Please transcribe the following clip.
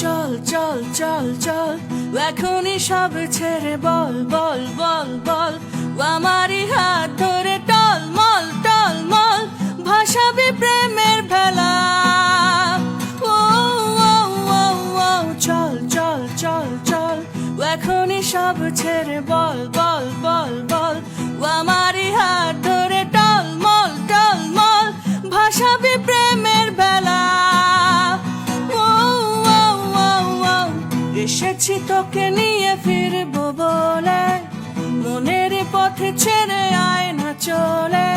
চল চল চল চল এখনই সব ছেড়ে বল বল বল বল আমারই হাত ধরে টলমল টলমল ভাসাবি প্রেমের ভেলা ও ও ও ও চল চল চল চল এখনই সব ছেড়ে বল বল বল বল আমারই হাত ধরে টলমল টলমল ভাসাবি প্রেমের ভেলা ও ও ও ও এসেছি তোকে নিয়ে ফিরবো বলে মনের পথে ছেড়ে আয় না চলে